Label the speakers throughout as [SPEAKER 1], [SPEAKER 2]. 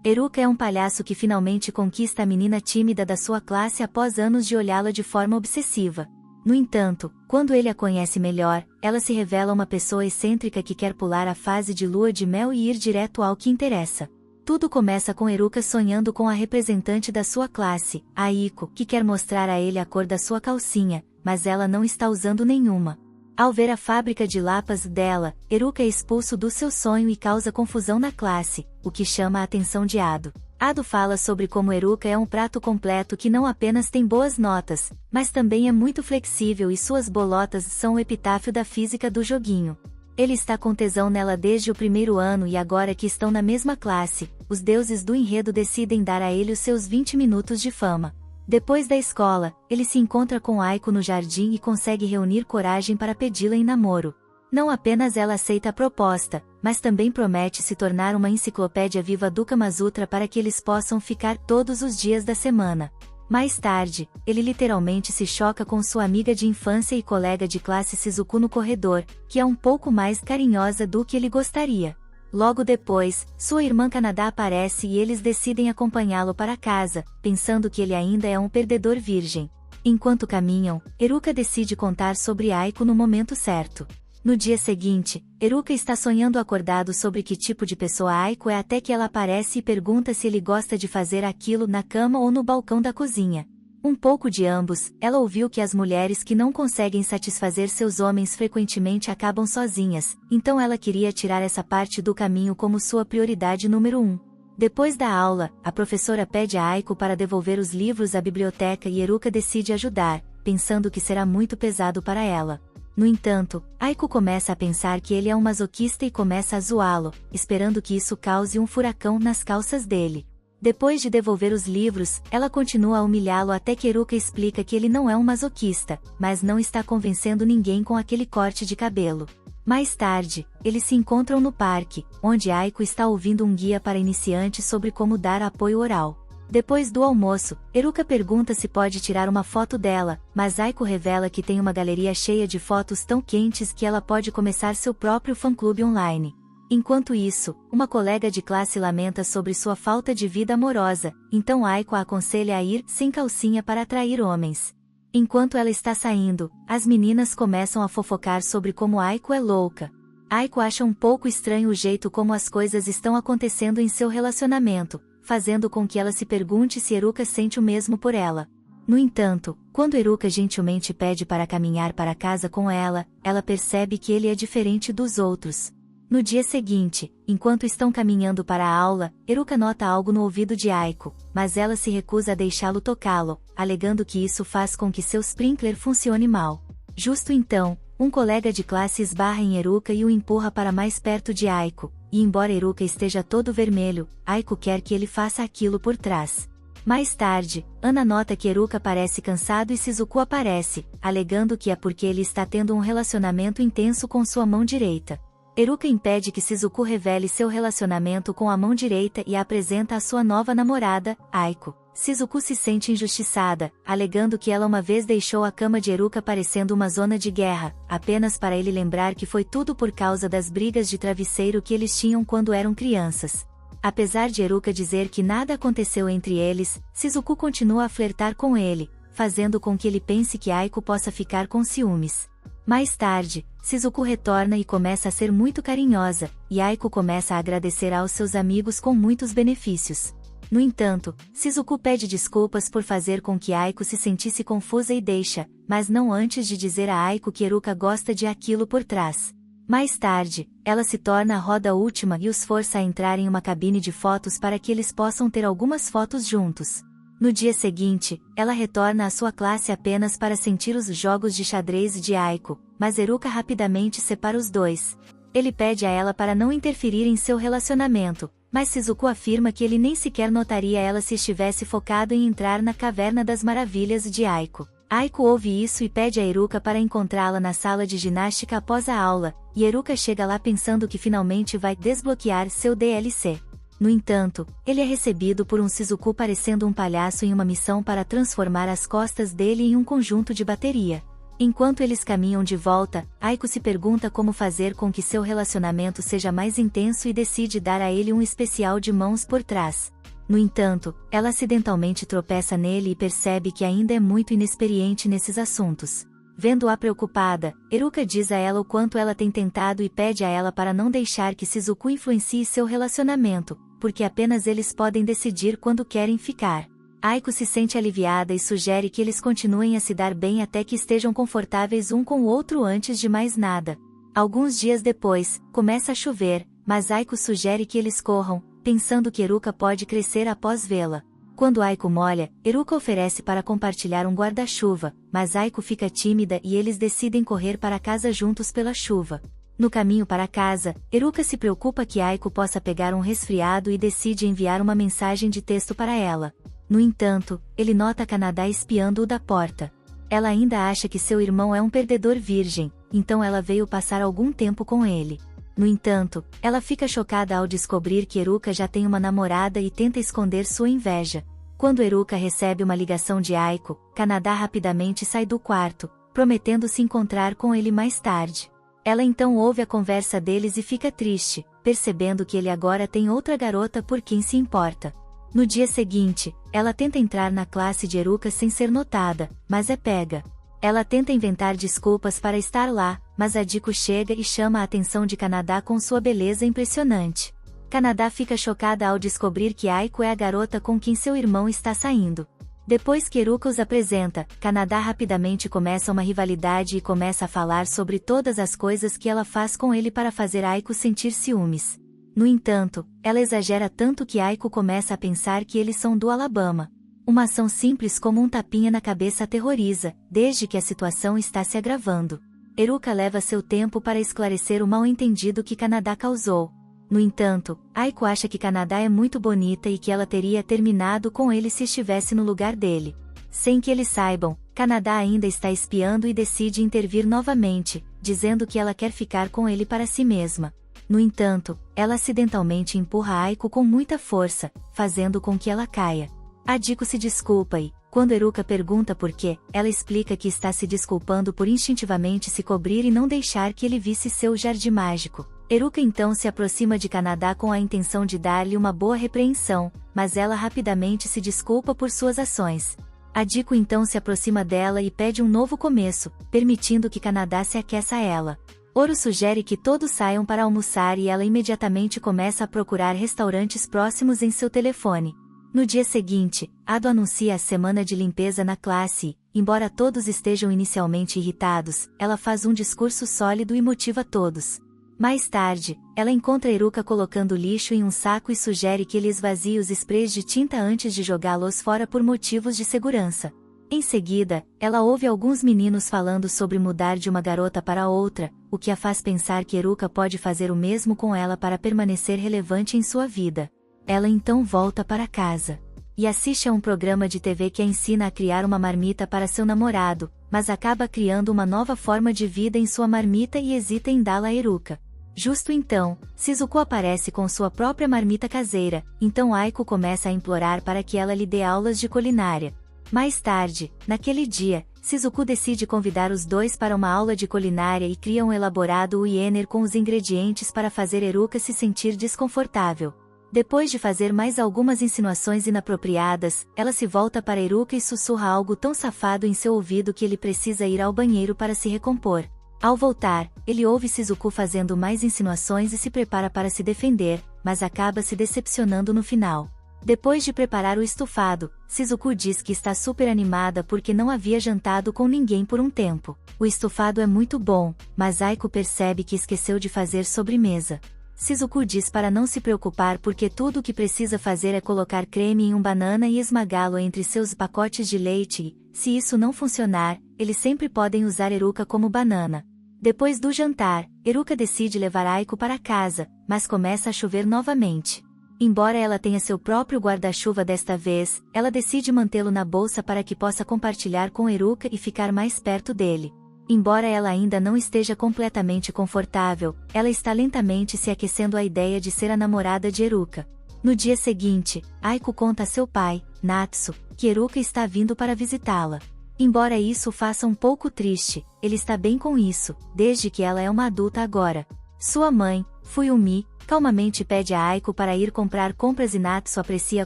[SPEAKER 1] Eruka é um palhaço que finalmente conquista a menina tímida da sua classe após anos de olhá-la de forma obsessiva. No entanto, quando ele a conhece melhor, ela se revela uma pessoa excêntrica que quer pular a fase de lua de mel e ir direto ao que interessa. Tudo começa com Eruka sonhando com a representante da sua classe, a Iko, que quer mostrar a ele a cor da sua calcinha, mas ela não está usando nenhuma. Ao ver a fábrica de lapas dela, Eruka é expulso do seu sonho e causa confusão na classe, o que chama a atenção de Ado. Ado fala sobre como Eruka é um prato completo que não apenas tem boas notas, mas também é muito flexível e suas bolotas são o epitáfio da física do joguinho. Ele está com tesão nela desde o primeiro ano e agora que estão na mesma classe, os deuses do enredo decidem dar a ele os seus 20 minutos de fama. Depois da escola, ele se encontra com Aiko no jardim e consegue reunir coragem para pedi-la em namoro. Não apenas ela aceita a proposta, mas também promete se tornar uma enciclopédia viva do Kama Sutra para que eles possam ficar todos os dias da semana. Mais tarde, ele literalmente se choca com sua amiga de infância e colega de classe Shizuku no corredor, que é um pouco mais carinhosa do que ele gostaria. Logo depois, sua irmã Kanada aparece e eles decidem acompanhá-lo para casa, pensando que ele ainda é um perdedor virgem. Enquanto caminham, Eruka decide contar sobre Aiko no momento certo. No dia seguinte, Eruka está sonhando acordado sobre que tipo de pessoa Aiko é até que ela aparece e pergunta se ele gosta de fazer aquilo na cama ou no balcão da cozinha. Um pouco de ambos, ela ouviu que as mulheres que não conseguem satisfazer seus homens frequentemente acabam sozinhas, então ela queria tirar essa parte do caminho como sua prioridade número 1. Depois da aula, a professora pede a Aiko para devolver os livros à biblioteca e Eruka decide ajudar, pensando que será muito pesado para ela. No entanto, Aiko começa a pensar que ele é um masoquista e começa a zoá-lo, esperando que isso cause um furacão nas calças dele. Depois de devolver os livros, ela continua a humilhá-lo até que Eruka explica que ele não é um masoquista, mas não está convencendo ninguém com aquele corte de cabelo. Mais tarde, eles se encontram no parque, onde Aiko está ouvindo um guia para iniciantes sobre como dar apoio oral. Depois do almoço, Eruka pergunta se pode tirar uma foto dela, mas Aiko revela que tem uma galeria cheia de fotos tão quentes que ela pode começar seu próprio fã-clube online. Enquanto isso, uma colega de classe lamenta sobre sua falta de vida amorosa, então Aiko a aconselha a ir sem calcinha para atrair homens. Enquanto ela está saindo, as meninas começam a fofocar sobre como Aiko é louca. Aiko acha um pouco estranho o jeito como as coisas estão acontecendo em seu relacionamento, fazendo com que ela se pergunte se Eruka sente o mesmo por ela. No entanto, quando Eruka gentilmente pede para caminhar para casa com ela, ela percebe que ele é diferente dos outros. No dia seguinte, enquanto estão caminhando para a aula, Eruka nota algo no ouvido de Aiko, mas ela se recusa a deixá-lo tocá-lo, alegando que isso faz com que seu sprinkler funcione mal. Justo então, um colega de classe esbarra em Eruka e o empurra para mais perto de Aiko, e embora Eruka esteja todo vermelho, Aiko quer que ele faça aquilo por trás. Mais tarde, Ana nota que Eruka parece cansado e Shizuku aparece, alegando que é porque ele está tendo um relacionamento intenso com sua mão direita. Eruka impede que Shizuku revele seu relacionamento com a mão direita e a apresenta a sua nova namorada, Aiko. Shizuku se sente injustiçada, alegando que ela uma vez deixou a cama de Eruka parecendo uma zona de guerra, apenas para ele lembrar que foi tudo por causa das brigas de travesseiro que eles tinham quando eram crianças. Apesar de Eruka dizer que nada aconteceu entre eles, Shizuku continua a flertar com ele, fazendo com que ele pense que Aiko possa ficar com ciúmes. Mais tarde, Shizuku retorna e começa a ser muito carinhosa, e Aiko começa a agradecer aos seus amigos com muitos benefícios. No entanto, Shizuku pede desculpas por fazer com que Aiko se sentisse confusa e deixa, mas não antes de dizer a Aiko que Eruka gosta de aquilo por trás. Mais tarde, ela se torna a roda última e os força a entrar em uma cabine de fotos para que eles possam ter algumas fotos juntos. No dia seguinte, ela retorna à sua classe apenas para sentir os jogos de xadrez de Aiko, mas Eruka rapidamente separa os dois. Ele pede a ela para não interferir em seu relacionamento, mas Shizuku afirma que ele nem sequer notaria ela se estivesse focado em entrar na Caverna das Maravilhas de Aiko. Aiko ouve isso e pede a Eruka para encontrá-la na sala de ginástica após a aula, e Eruka chega lá pensando que finalmente vai desbloquear seu DLC. No entanto, ele é recebido por um Shizuku parecendo um palhaço em uma missão para transformar as costas dele em um conjunto de bateria. Enquanto eles caminham de volta, Aiko se pergunta como fazer com que seu relacionamento seja mais intenso e decide dar a ele um especial de mãos por trás. No entanto, ela acidentalmente tropeça nele e percebe que ainda é muito inexperiente nesses assuntos. Vendo-a preocupada, Eruka diz a ela o quanto ela tem tentado e pede a ela para não deixar que Shizuku influencie seu relacionamento, porque apenas eles podem decidir quando querem ficar. Aiko se sente aliviada e sugere que eles continuem a se dar bem até que estejam confortáveis um com o outro antes de mais nada. Alguns dias depois, começa a chover, mas Aiko sugere que eles corram, pensando que Eruka pode crescer após vê-la. Quando Aiko molha, Eruka oferece para compartilhar um guarda-chuva, mas Aiko fica tímida e eles decidem correr para casa juntos pela chuva. No caminho para casa, Eruka se preocupa que Aiko possa pegar um resfriado e decide enviar uma mensagem de texto para ela. No entanto, ele nota Kanada espiando-o da porta. Ela ainda acha que seu irmão é um perdedor virgem, então ela veio passar algum tempo com ele. No entanto, ela fica chocada ao descobrir que Eruka já tem uma namorada e tenta esconder sua inveja. Quando Eruka recebe uma ligação de Aiko, Kanada rapidamente sai do quarto, prometendo se encontrar com ele mais tarde. Ela então ouve a conversa deles e fica triste, percebendo que ele agora tem outra garota por quem se importa. No dia seguinte, ela tenta entrar na classe de Eruka sem ser notada, mas é pega. Ela tenta inventar desculpas para estar lá, mas Adiko chega e chama a atenção de Kanada com sua beleza impressionante. Kanada fica chocada ao descobrir que Aiko é a garota com quem seu irmão está saindo. Depois que Eruka os apresenta, Kanada rapidamente começa uma rivalidade e começa a falar sobre todas as coisas que ela faz com ele para fazer Aiko sentir ciúmes. No entanto, ela exagera tanto que Aiko começa a pensar que eles são do Alabama. Uma ação simples como um tapinha na cabeça aterroriza, desde que a situação está se agravando. Eruka leva seu tempo para esclarecer o mal-entendido que Kanada causou. No entanto, Aiko acha que Kanada é muito bonita e que ela teria terminado com ele se estivesse no lugar dele. Sem que eles saibam, Kanada ainda está espiando e decide intervir novamente, dizendo que ela quer ficar com ele para si mesma. No entanto, ela acidentalmente empurra Aiko com muita força, fazendo com que ela caia. Adiko se desculpa e, quando Eruka pergunta por quê, ela explica que está se desculpando por instintivamente se cobrir e não deixar que ele visse seu jardim mágico. Eruka então se aproxima de Kanada com a intenção de dar-lhe uma boa repreensão, mas ela rapidamente se desculpa por suas ações. Adiko então se aproxima dela e pede um novo começo, permitindo que Kanada se aqueça a ela. Oro sugere que todos saiam para almoçar e ela imediatamente começa a procurar restaurantes próximos em seu telefone. No dia seguinte, Ado anuncia a semana de limpeza na classe e, embora todos estejam inicialmente irritados, ela faz um discurso sólido e motiva todos. Mais tarde, ela encontra Eruka colocando lixo em um saco e sugere que ele esvazie os sprays de tinta antes de jogá-los fora por motivos de segurança. Em seguida, ela ouve alguns meninos falando sobre mudar de uma garota para outra, o que a faz pensar que Eruka pode fazer o mesmo com ela para permanecer relevante em sua vida. Ela então volta para casa e assiste a um programa de TV que a ensina a criar uma marmita para seu namorado, mas acaba criando uma nova forma de vida em sua marmita e hesita em dá-la a Eruka. Justo então, Shizuku aparece com sua própria marmita caseira, então Aiko começa a implorar para que ela lhe dê aulas de culinária. Mais tarde, naquele dia, Shizuku decide convidar os dois para uma aula de culinária e cria um elaborado uiener com os ingredientes para fazer Eruka se sentir desconfortável. Depois de fazer mais algumas insinuações inapropriadas, ela se volta para Eruka e sussurra algo tão safado em seu ouvido que ele precisa ir ao banheiro para se recompor. Ao voltar, ele ouve Shizuku fazendo mais insinuações e se prepara para se defender, mas acaba se decepcionando no final. Depois de preparar o estufado, Shizuku diz que está super animada porque não havia jantado com ninguém por um tempo. O estufado é muito bom, mas Aiko percebe que esqueceu de fazer sobremesa. Shizuku diz para não se preocupar porque tudo o que precisa fazer é colocar creme em um banana e esmagá-lo entre seus pacotes de leite e, se isso não funcionar, eles sempre podem usar Eruka como banana. Depois do jantar, Eruka decide levar Aiko para casa, mas começa a chover novamente. Embora ela tenha seu próprio guarda-chuva desta vez, ela decide mantê-lo na bolsa para que possa compartilhar com Eruka e ficar mais perto dele. Embora ela ainda não esteja completamente confortável, ela está lentamente se aquecendo à ideia de ser a namorada de Eruka. No dia seguinte, Aiko conta a seu pai, Natsu, que Eruka está vindo para visitá-la. Embora isso o faça um pouco triste, ele está bem com isso, desde que ela é uma adulta agora. Sua mãe, Fuyumi, calmamente pede a Aiko para ir comprar compras e Natsu aprecia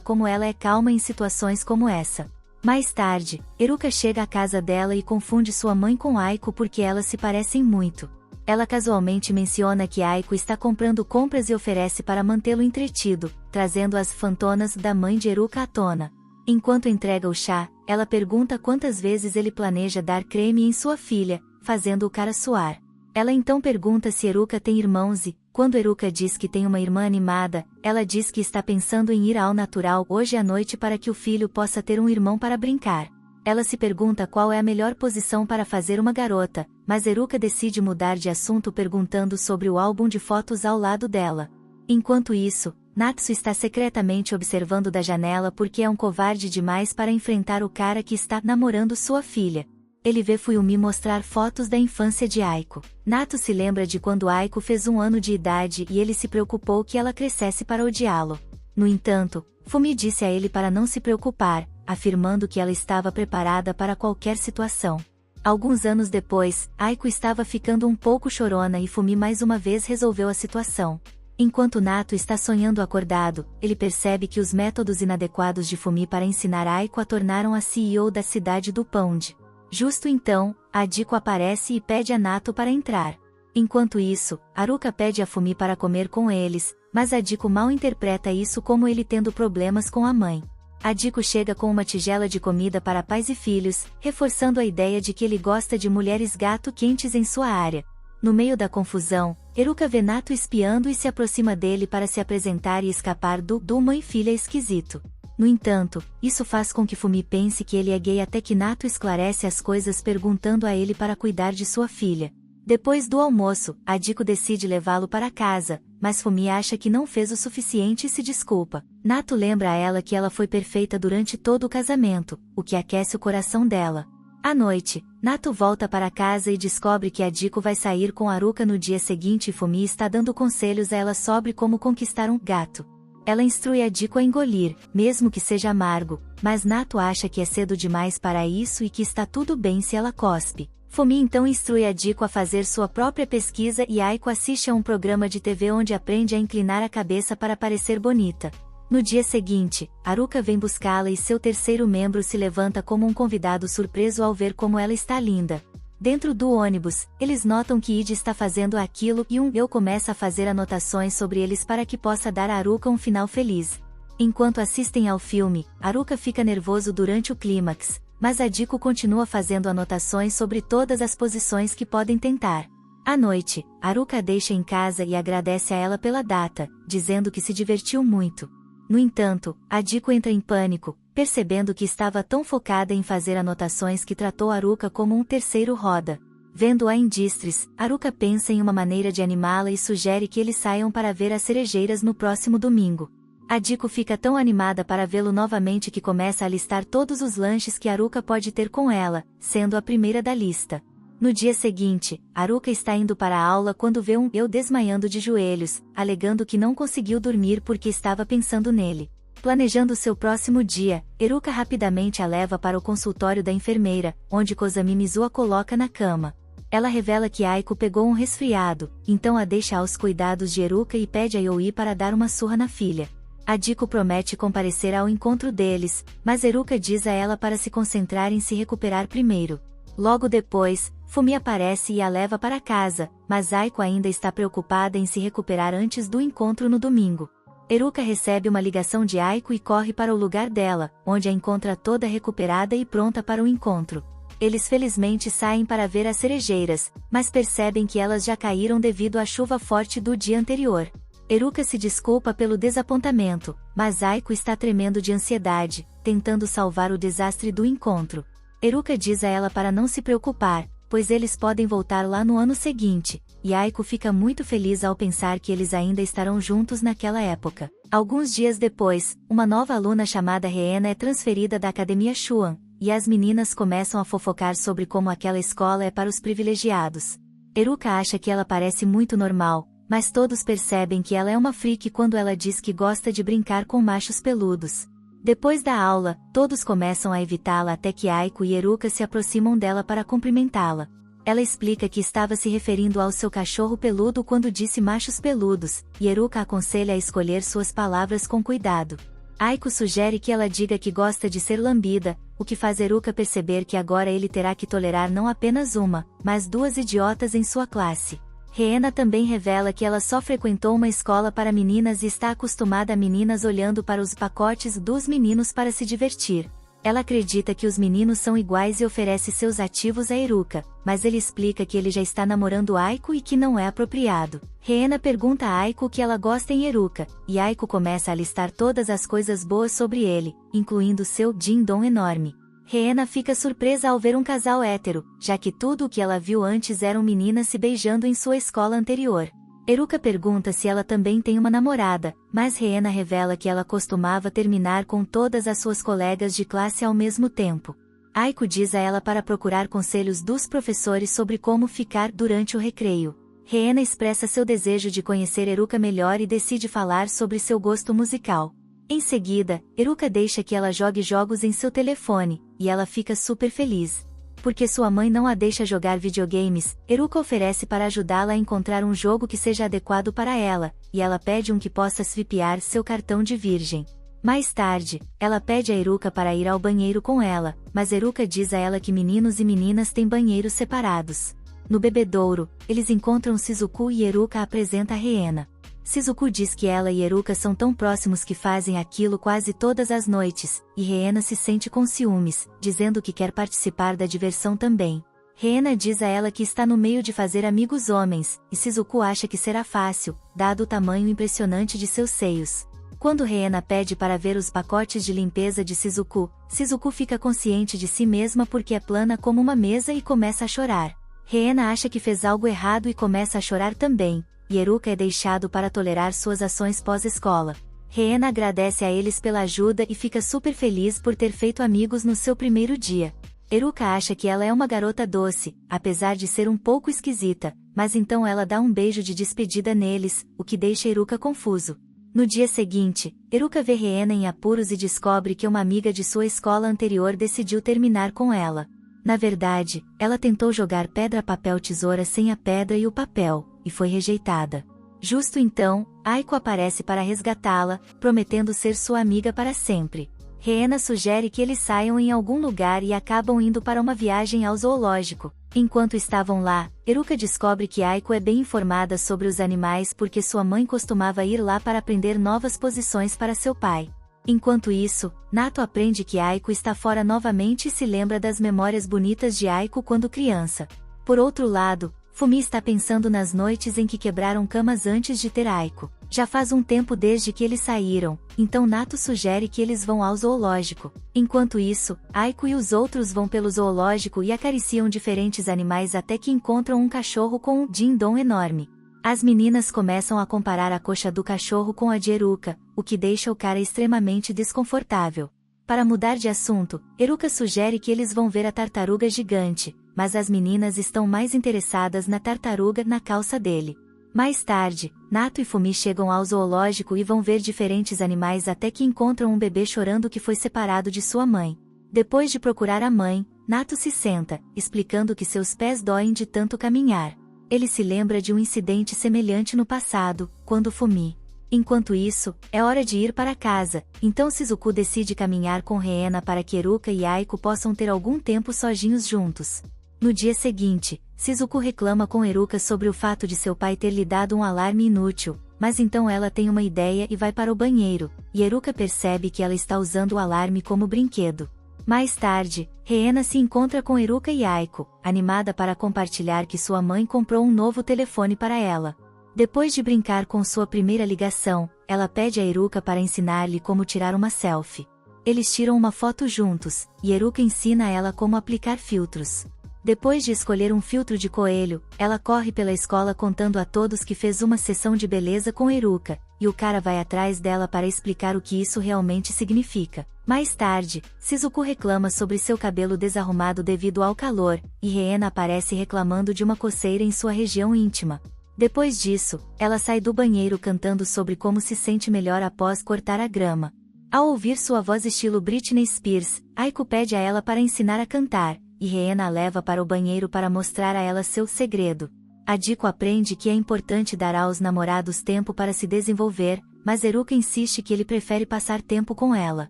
[SPEAKER 1] como ela é calma em situações como essa. Mais tarde, Eruka chega à casa dela e confunde sua mãe com Aiko porque elas se parecem muito. Ela casualmente menciona que Aiko está comprando compras e oferece para mantê-lo entretido, trazendo as fantonas da mãe de Eruka à tona. Enquanto entrega o chá, ela pergunta quantas vezes ele planeja dar creme em sua filha, fazendo o cara suar. Ela então pergunta se Eruka tem irmãos e, quando Eruka diz que tem uma irmã animada, ela diz que está pensando em ir ao natural hoje à noite para que o filho possa ter um irmão para brincar. Ela se pergunta qual é a melhor posição para fazer uma garota, mas Eruka decide mudar de assunto perguntando sobre o álbum de fotos ao lado dela. Enquanto isso, Natsu está secretamente observando da janela porque é um covarde demais para enfrentar o cara que está namorando sua filha. Ele vê Fuyumi mostrar fotos da infância de Aiko. Natsu se lembra de quando Aiko fez 1 ano de idade e ele se preocupou que ela crescesse para odiá-lo. No entanto, Fumi disse a ele para não se preocupar, afirmando que ela estava preparada para qualquer situação. Alguns anos depois, Aiko estava ficando um pouco chorona e Fumi mais uma vez resolveu a situação. Enquanto Nato está sonhando acordado, ele percebe que os métodos inadequados de Fumi para ensinar Aiko a tornaram a CEO da cidade do Pound. Justo então, Adiko aparece e pede a Nato para entrar. Enquanto isso, Haruka pede a Fumi para comer com eles, mas Adiko mal interpreta isso como ele tendo problemas com a mãe. Adiko chega com uma tigela de comida para pais e filhos, reforçando a ideia de que ele gosta de mulheres gato quentes em sua área. No meio da confusão, Eruka vê Nato espiando e se aproxima dele para se apresentar e escapar do mãe e filha esquisito. No entanto, isso faz com que Fumi pense que ele é gay até que Nato esclarece as coisas perguntando a ele para cuidar de sua filha. Depois do almoço, Adiko decide levá-lo para casa, mas Fumi acha que não fez o suficiente e se desculpa. Nato lembra a ela que ela foi perfeita durante todo o casamento, o que aquece o coração dela. À noite, Nato volta para casa e descobre que Adiko vai sair com Haruka no dia seguinte e Fumi está dando conselhos a ela sobre como conquistar um gato. Ela instrui Adiko a engolir, mesmo que seja amargo, mas Nato acha que é cedo demais para isso e que está tudo bem se ela cospe. Fumi então instrui Adiko a fazer sua própria pesquisa e Aiko assiste a um programa de TV onde aprende a inclinar a cabeça para parecer bonita. No dia seguinte, Haruka vem buscá-la e seu terceiro membro se levanta como um convidado surpreso ao ver como ela está linda. Dentro do ônibus, eles notam que Id está fazendo aquilo e eu começa a fazer anotações sobre eles para que possa dar a Haruka um final feliz. Enquanto assistem ao filme, Haruka fica nervoso durante o clímax, mas Adiko continua fazendo anotações sobre todas as posições que podem tentar. À noite, Haruka a deixa em casa e agradece a ela pela data, dizendo que se divertiu muito. No entanto, Adiko entra em pânico, percebendo que estava tão focada em fazer anotações que tratou Haruka como um terceiro roda. Vendo-a em destres, Haruka pensa em uma maneira de animá-la e sugere que eles saiam para ver as cerejeiras no próximo domingo. Adiko fica tão animada para vê-lo novamente que começa a listar todos os lanches que Haruka pode ter com ela, sendo a primeira da lista. No dia seguinte, Haruka está indo para a aula quando vê eu desmaiando de joelhos, alegando que não conseguiu dormir porque estava pensando nele. Planejando seu próximo dia, Eruka rapidamente a leva para o consultório da enfermeira, onde Kozami Mizu a coloca na cama. Ela revela que Aiko pegou um resfriado, então a deixa aos cuidados de Eruka e pede a Yoi para dar uma surra na filha. Adiko promete comparecer ao encontro deles, mas Eruka diz a ela para se concentrar em se recuperar primeiro. Logo depois, Fumi aparece e a leva para casa, mas Aiko ainda está preocupada em se recuperar antes do encontro no domingo. Eruka recebe uma ligação de Aiko e corre para o lugar dela, onde a encontra toda recuperada e pronta para o encontro. Eles felizmente saem para ver as cerejeiras, mas percebem que elas já caíram devido à chuva forte do dia anterior. Eruka se desculpa pelo desapontamento, mas Aiko está tremendo de ansiedade, tentando salvar o desastre do encontro. Eruka diz a ela para não se preocupar, pois eles podem voltar lá no ano seguinte, e Aiko fica muito feliz ao pensar que eles ainda estarão juntos naquela época. Alguns dias depois, uma nova aluna chamada Reena é transferida da Academia Shuan, e as meninas começam a fofocar sobre como aquela escola é para os privilegiados. Eruka acha que ela parece muito normal, mas todos percebem que ela é uma freak quando ela diz que gosta de brincar com machos peludos. Depois da aula, todos começam a evitá-la até que Aiko e Eruka se aproximam dela para cumprimentá-la. Ela explica que estava se referindo ao seu cachorro peludo quando disse machos peludos, e Eruka aconselha a escolher suas palavras com cuidado. Aiko sugere que ela diga que gosta de ser lambida, o que faz Eruka perceber que agora ele terá que tolerar não apenas uma, mas duas idiotas em sua classe. Reena também revela que ela só frequentou uma escola para meninas e está acostumada a meninas olhando para os pacotes dos meninos para se divertir. Ela acredita que os meninos são iguais e oferece seus ativos a Eruka, mas ele explica que ele já está namorando Aiko e que não é apropriado. Reena pergunta a Aiko o que ela gosta em Eruka, e Aiko começa a listar todas as coisas boas sobre ele, incluindo seu ding-dong enorme. Reena fica surpresa ao ver um casal hétero, já que tudo o que ela viu antes eram meninas se beijando em sua escola anterior. Eruka pergunta se ela também tem uma namorada, mas Reena revela que ela costumava terminar com todas as suas colegas de classe ao mesmo tempo. Aiko diz a ela para procurar conselhos dos professores sobre como ficar durante o recreio. Reena expressa seu desejo de conhecer Eruka melhor e decide falar sobre seu gosto musical. Em seguida, Eruka deixa que ela jogue jogos em seu telefone, e ela fica super feliz. Porque sua mãe não a deixa jogar videogames, Eruka oferece para ajudá-la a encontrar um jogo que seja adequado para ela, e ela pede um que possa swipear seu cartão de virgem. Mais tarde, ela pede a Eruka para ir ao banheiro com ela, mas Eruka diz a ela que meninos e meninas têm banheiros separados. No bebedouro, eles encontram Shizuku e Eruka apresenta a Reena. Shizuku diz que ela e Eruka são tão próximos que fazem aquilo quase todas as noites, e Reena se sente com ciúmes, dizendo que quer participar da diversão também. Reena diz a ela que está no meio de fazer amigos homens, e Shizuku acha que será fácil, dado o tamanho impressionante de seus seios. Quando Reena pede para ver os pacotes de limpeza de Shizuku, Shizuku fica consciente de si mesma porque é plana como uma mesa e começa a chorar. Reena acha que fez algo errado e começa a chorar também, e Eruka é deixado para tolerar suas ações pós-escola. Reena agradece a eles pela ajuda e fica super feliz por ter feito amigos no seu primeiro dia. Eruka acha que ela é uma garota doce, apesar de ser um pouco esquisita, mas então ela dá um beijo de despedida neles, o que deixa Eruka confuso. No dia seguinte, Eruka vê Reena em apuros e descobre que uma amiga de sua escola anterior decidiu terminar com ela. Na verdade, ela tentou jogar pedra-papel-tesoura sem a pedra e o papel, e foi rejeitada. Justo então, Aiko aparece para resgatá-la, prometendo ser sua amiga para sempre. Reena sugere que eles saiam em algum lugar e acabam indo para uma viagem ao zoológico. Enquanto estavam lá, Eruka descobre que Aiko é bem informada sobre os animais porque sua mãe costumava ir lá para aprender novas posições para seu pai. Enquanto isso, Nato aprende que Aiko está fora novamente e se lembra das memórias bonitas de Aiko quando criança. Por outro lado, Fumi está pensando nas noites em que quebraram camas antes de ter Aiko. Já faz um tempo desde que eles saíram, então Nato sugere que eles vão ao zoológico. Enquanto isso, Aiko e os outros vão pelo zoológico e acariciam diferentes animais até que encontram um cachorro com um ding-dong enorme. As meninas começam a comparar a coxa do cachorro com a de Eruka, o que deixa o cara extremamente desconfortável. Para mudar de assunto, Eruka sugere que eles vão ver a tartaruga gigante, mas as meninas estão mais interessadas na tartaruga na calça dele. Mais tarde, Nato e Fumi chegam ao zoológico e vão ver diferentes animais até que encontram um bebê chorando que foi separado de sua mãe. Depois de procurar a mãe, Nato se senta, explicando que seus pés doem de tanto caminhar. Ele se lembra de um incidente semelhante no passado, quando Fumi. Enquanto isso, é hora de ir para casa, então Shizuku decide caminhar com Reena para que Eruka e Aiko possam ter algum tempo sozinhos juntos. No dia seguinte, Shizuku reclama com Eruka sobre o fato de seu pai ter lhe dado um alarme inútil, mas então ela tem uma ideia e vai para o banheiro, e Eruka percebe que ela está usando o alarme como brinquedo. Mais tarde, Reena se encontra com Eruka e Aiko, animada para compartilhar que sua mãe comprou um novo telefone para ela. Depois de brincar com sua primeira ligação, ela pede a Eruka para ensinar-lhe como tirar uma selfie. Eles tiram uma foto juntos, e Eruka ensina a ela como aplicar filtros. Depois de escolher um filtro de coelho, ela corre pela escola contando a todos que fez uma sessão de beleza com Eruka, e o cara vai atrás dela para explicar o que isso realmente significa. Mais tarde, Shizuku reclama sobre seu cabelo desarrumado devido ao calor, e Reena aparece reclamando de uma coceira em sua região íntima. Depois disso, ela sai do banheiro cantando sobre como se sente melhor após cortar a grama. Ao ouvir sua voz estilo Britney Spears, Aiko pede a ela para ensinar a cantar, e Reena a leva para o banheiro para mostrar a ela seu segredo. Adiko aprende que é importante dar aos namorados tempo para se desenvolver, mas Eruka insiste que ele prefere passar tempo com ela.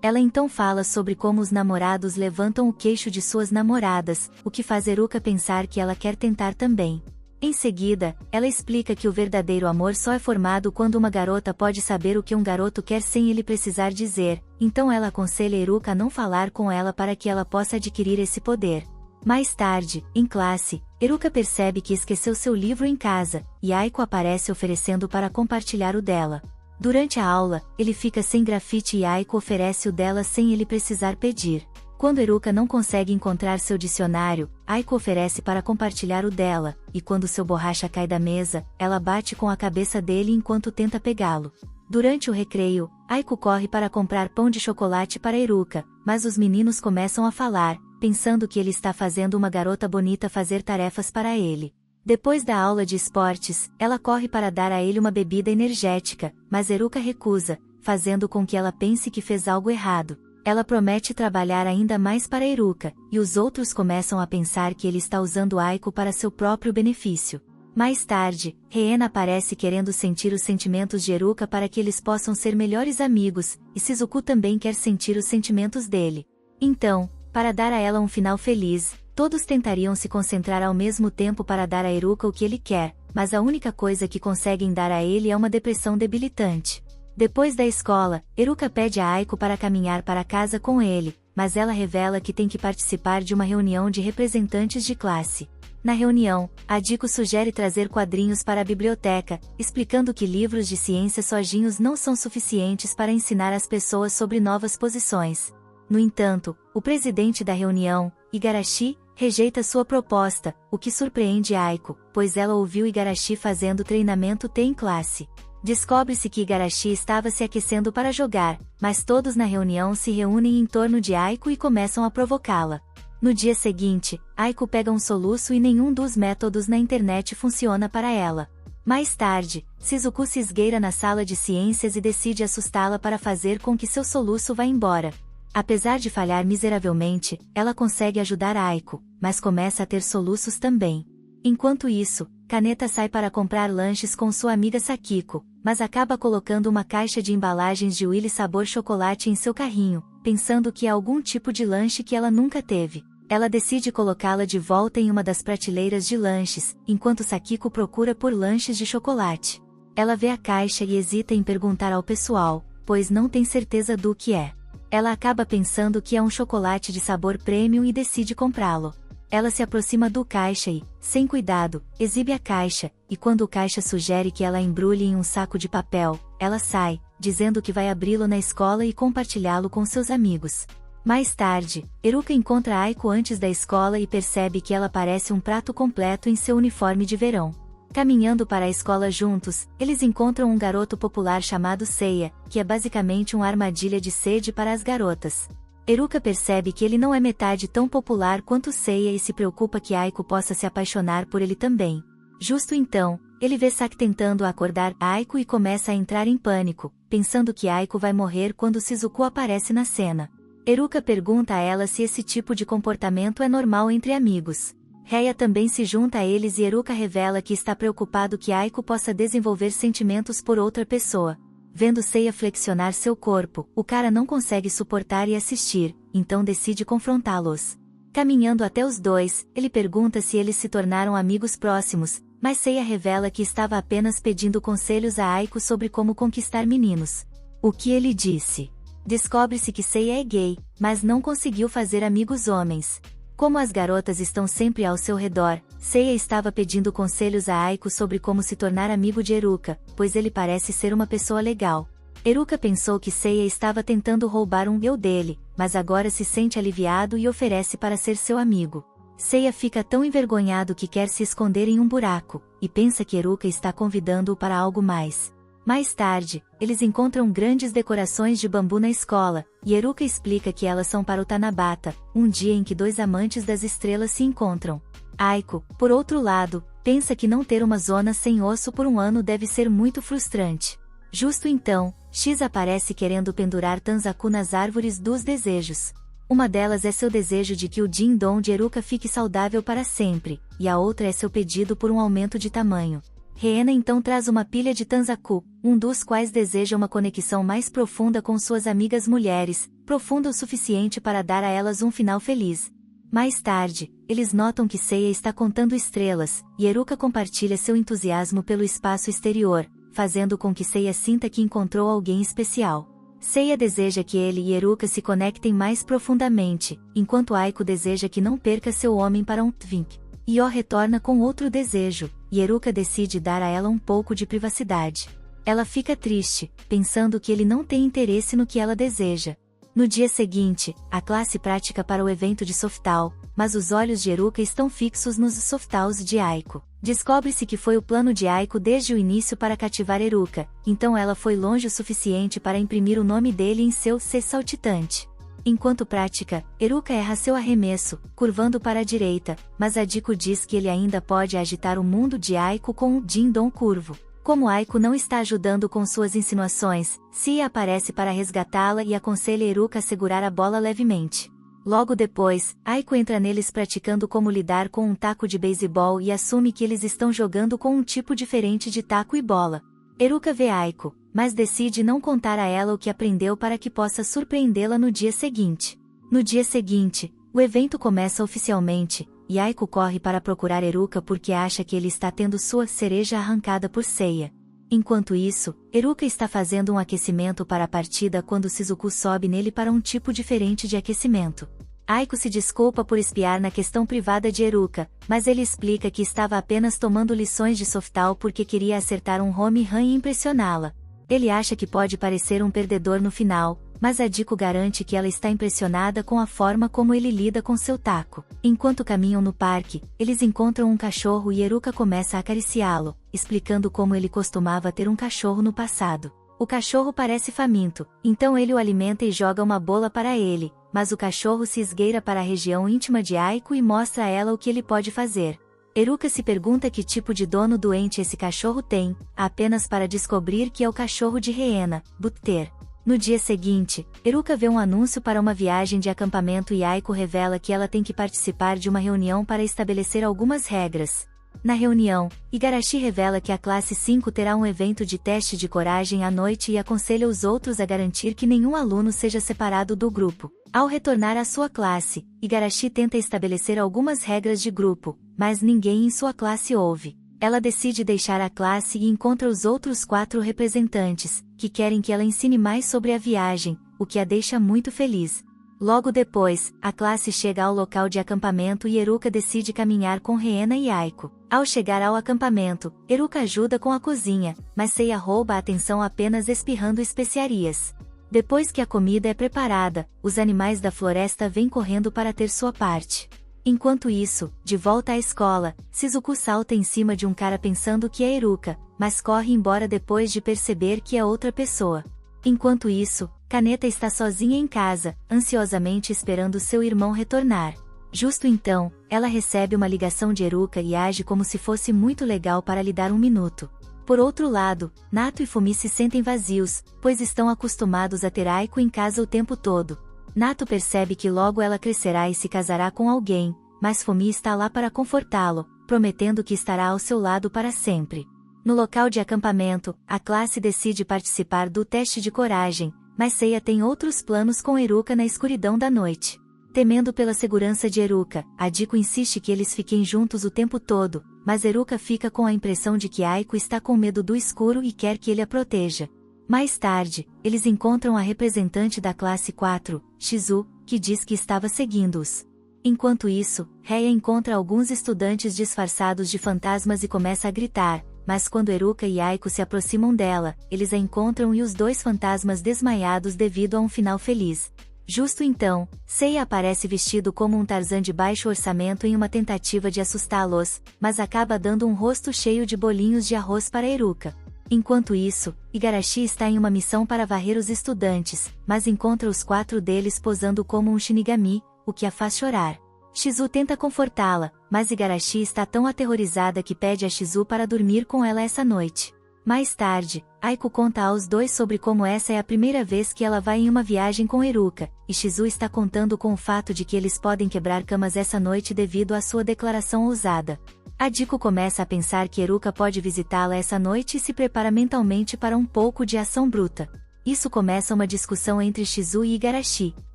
[SPEAKER 1] Ela então fala sobre como os namorados levantam o queixo de suas namoradas, o que faz Eruka pensar que ela quer tentar também. Em seguida, ela explica que o verdadeiro amor só é formado quando uma garota pode saber o que um garoto quer sem ele precisar dizer, então ela aconselha Eruka a não falar com ela para que ela possa adquirir esse poder. Mais tarde, em classe, Eruka percebe que esqueceu seu livro em casa, e Aiko aparece oferecendo para compartilhar o dela. Durante a aula, ele fica sem grafite e Aiko oferece o dela sem ele precisar pedir. Quando Eruka não consegue encontrar seu dicionário, Aiko oferece para compartilhar o dela, e quando seu borracha cai da mesa, ela bate com a cabeça dele enquanto tenta pegá-lo. Durante o recreio, Aiko corre para comprar pão de chocolate para Eruka, mas os meninos começam a falar, pensando que ele está fazendo uma garota bonita fazer tarefas para ele. Depois da aula de esportes, ela corre para dar a ele uma bebida energética, mas Eruka recusa, fazendo com que ela pense que fez algo errado. Ela promete trabalhar ainda mais para Eruka, e os outros começam a pensar que ele está usando Aiko para seu próprio benefício. Mais tarde, Reena aparece querendo sentir os sentimentos de Eruka para que eles possam ser melhores amigos, e Shizuku também quer sentir os sentimentos dele. Então, para dar a ela um final feliz, todos tentariam se concentrar ao mesmo tempo para dar a Eruka o que ele quer, mas a única coisa que conseguem dar a ele é uma depressão debilitante. Depois da escola, Eruka pede a Aiko para caminhar para casa com ele, mas ela revela que tem que participar de uma reunião de representantes de classe. Na reunião, Adiko sugere trazer quadrinhos para a biblioteca, explicando que livros de ciência sozinhos não são suficientes para ensinar as pessoas sobre novas posições. No entanto, o presidente da reunião, Igarashi, rejeita sua proposta, o que surpreende Aiko, pois ela ouviu Igarashi fazendo treinamento T em classe. Descobre-se que Igarashi estava se aquecendo para jogar, mas todos na reunião se reúnem em torno de Aiko e começam a provocá-la. No dia seguinte, Aiko pega um soluço e nenhum dos métodos na internet funciona para ela. Mais tarde, Shizuku se esgueira na sala de ciências e decide assustá-la para fazer com que seu soluço vá embora. Apesar de falhar miseravelmente, ela consegue ajudar Aiko, mas começa a ter soluços também. Enquanto isso, Kaneta sai para comprar lanches com sua amiga Sakiko, mas acaba colocando uma caixa de embalagens de Willy sabor chocolate em seu carrinho, pensando que é algum tipo de lanche que ela nunca teve. Ela decide colocá-la de volta em uma das prateleiras de lanches, enquanto Sakiko procura por lanches de chocolate. Ela vê a caixa e hesita em perguntar ao pessoal, pois não tem certeza do que é. Ela acaba pensando que é um chocolate de sabor premium e decide comprá-lo. Ela se aproxima do caixa e, sem cuidado, exibe a caixa, e quando o caixa sugere que ela embrulhe em um saco de papel, ela sai, dizendo que vai abri-lo na escola e compartilhá-lo com seus amigos. Mais tarde, Eruka encontra Aiko antes da escola e percebe que ela parece um prato completo em seu uniforme de verão. Caminhando para a escola juntos, eles encontram um garoto popular chamado Seiya, que é basicamente uma armadilha de sede para as garotas. Eruka percebe que ele não é metade tão popular quanto Seiya e se preocupa que Aiko possa se apaixonar por ele também. Justo então, ele vê Saki tentando acordar Aiko e começa a entrar em pânico, pensando que Aiko vai morrer quando Shizuku aparece na cena. Eruka pergunta a ela se esse tipo de comportamento é normal entre amigos. Reia também se junta a eles e Eruka revela que está preocupado que Aiko possa desenvolver sentimentos por outra pessoa. Vendo Seiya flexionar seu corpo, o cara não consegue suportar e assistir, então decide confrontá-los. Caminhando até os dois, ele pergunta se eles se tornaram amigos próximos, mas Seiya revela que estava apenas pedindo conselhos a Aiko sobre como conquistar meninos. O que ele disse? Descobre-se que Seiya é gay, mas não conseguiu fazer amigos homens. Como as garotas estão sempre ao seu redor, Seiya estava pedindo conselhos a Aiko sobre como se tornar amigo de Eruka, pois ele parece ser uma pessoa legal. Eruka pensou que Seiya estava tentando roubar um eu dele, mas agora se sente aliviado e oferece para ser seu amigo. Seiya fica tão envergonhado que quer se esconder em um buraco, e pensa que Eruka está convidando-o para algo mais. Mais tarde, eles encontram grandes decorações de bambu na escola, e Eruka explica que elas são para o Tanabata, um dia em que dois amantes das estrelas se encontram. Aiko, por outro lado, pensa que não ter uma zona sem osso por um ano deve ser muito frustrante. Justo então, X aparece querendo pendurar Tanzaku nas árvores dos desejos. Uma delas é seu desejo de que o Jindon de Eruka fique saudável para sempre, e a outra é seu pedido por um aumento de tamanho. Reena então traz uma pilha de Tanzaku, um dos quais deseja uma conexão mais profunda com suas amigas mulheres, profunda o suficiente para dar a elas um final feliz. Mais tarde, eles notam que Seiya está contando estrelas, e Eruka compartilha seu entusiasmo pelo espaço exterior, fazendo com que Seiya sinta que encontrou alguém especial. Seiya deseja que ele e Eruka se conectem mais profundamente, enquanto Aiko deseja que não perca seu homem para um Twink. Io retorna com outro desejo, e Eruka decide dar a ela um pouco de privacidade. Ela fica triste, pensando que ele não tem interesse no que ela deseja. No dia seguinte, a classe pratica para o evento de Softal, mas os olhos de Eruka estão fixos nos Softals de Aiko. Descobre-se que foi o plano de Aiko desde o início para cativar Eruka, então ela foi longe o suficiente para imprimir o nome dele em seu C saltitante. Enquanto prática, Eruka erra seu arremesso, curvando para a direita, mas Adiko diz que ele ainda pode agitar o mundo de Aiko com o Jindon curvo. Como Aiko não está ajudando com suas insinuações, Sia aparece para resgatá-la e aconselha Eruka a segurar a bola levemente. Logo depois, Aiko entra neles praticando como lidar com um taco de beisebol e assume que eles estão jogando com um tipo diferente de taco e bola. Eruka vê Aiko, mas decide não contar a ela o que aprendeu para que possa surpreendê-la no dia seguinte. No dia seguinte, o evento começa oficialmente, e Aiko corre para procurar Eruka porque acha que ele está tendo sua cereja arrancada por Seiya. Enquanto isso, Eruka está fazendo um aquecimento para a partida quando Shizuku sobe nele para um tipo diferente de aquecimento. Aiko se desculpa por espiar na questão privada de Eruka, mas ele explica que estava apenas tomando lições de Softal porque queria acertar um home run e impressioná-la. Ele acha que pode parecer um perdedor no final, mas Adiko garante que ela está impressionada com a forma como ele lida com seu taco. Enquanto caminham no parque, eles encontram um cachorro e Eruka começa a acariciá-lo, explicando como ele costumava ter um cachorro no passado. O cachorro parece faminto, então ele o alimenta e joga uma bola para ele, mas o cachorro se esgueira para a região íntima de Aiko e mostra a ela o que ele pode fazer. Eruka se pergunta que tipo de dono doente esse cachorro tem, apenas para descobrir que é o cachorro de Reena, Butter. No dia seguinte, Eruka vê um anúncio para uma viagem de acampamento e Aiko revela que ela tem que participar de uma reunião para estabelecer algumas regras. Na reunião, Igarashi revela que a classe 5 terá um evento de teste de coragem à noite e aconselha os outros a garantir que nenhum aluno seja separado do grupo. Ao retornar à sua classe, Igarashi tenta estabelecer algumas regras de grupo, mas ninguém em sua classe ouve. Ela decide deixar a classe e encontra os outros 4 representantes, que querem que ela ensine mais sobre a viagem, o que a deixa muito feliz. Logo depois, a classe chega ao local de acampamento e Eruka decide caminhar com Reena e Aiko. Ao chegar ao acampamento, Eruka ajuda com a cozinha, mas Seiya rouba a atenção apenas espirrando especiarias. Depois que a comida é preparada, os animais da floresta vêm correndo para ter sua parte. Enquanto isso, de volta à escola, Shizuku salta em cima de um cara pensando que é Eruka, mas corre embora depois de perceber que é outra pessoa. Enquanto isso, Kaneta está sozinha em casa, ansiosamente esperando seu irmão retornar. Justo então, ela recebe uma ligação de Eruka e age como se fosse muito legal para lhe dar um minuto. Por outro lado, Nato e Fumi se sentem vazios, pois estão acostumados a ter Aiko em casa o tempo todo. Nato percebe que logo ela crescerá e se casará com alguém, mas Fumi está lá para confortá-lo, prometendo que estará ao seu lado para sempre. No local de acampamento, a classe decide participar do teste de coragem, mas Seiya tem outros planos com Eruka na escuridão da noite. Temendo pela segurança de Eruka, Adiko insiste que eles fiquem juntos o tempo todo, mas Eruka fica com a impressão de que Aiko está com medo do escuro e quer que ele a proteja. Mais tarde, eles encontram a representante da classe 4, Shizu, que diz que estava seguindo-os. Enquanto isso, Reia encontra alguns estudantes disfarçados de fantasmas e começa a gritar, mas quando Eruka e Aiko se aproximam dela, eles a encontram e os 2 fantasmas desmaiados devido a um final feliz. Justo então, Seiya aparece vestido como um Tarzan de baixo orçamento em uma tentativa de assustá-los, mas acaba dando um rosto cheio de bolinhos de arroz para Eruka. Enquanto isso, Igarashi está em uma missão para varrer os estudantes, mas encontra os 4 deles posando como um Shinigami, o que a faz chorar. Shizu tenta confortá-la, mas Igarashi está tão aterrorizada que pede a Shizu para dormir com ela essa noite. Mais tarde, Aiko conta aos dois sobre como essa é a primeira vez que ela vai em uma viagem com Eruka, e Shizu está contando com o fato de que eles podem quebrar camas essa noite devido à sua declaração ousada. Adiko começa a pensar que Eruka pode visitá-la essa noite e se prepara mentalmente para um pouco de ação bruta. Isso começa uma discussão entre Shizu e Igarashi,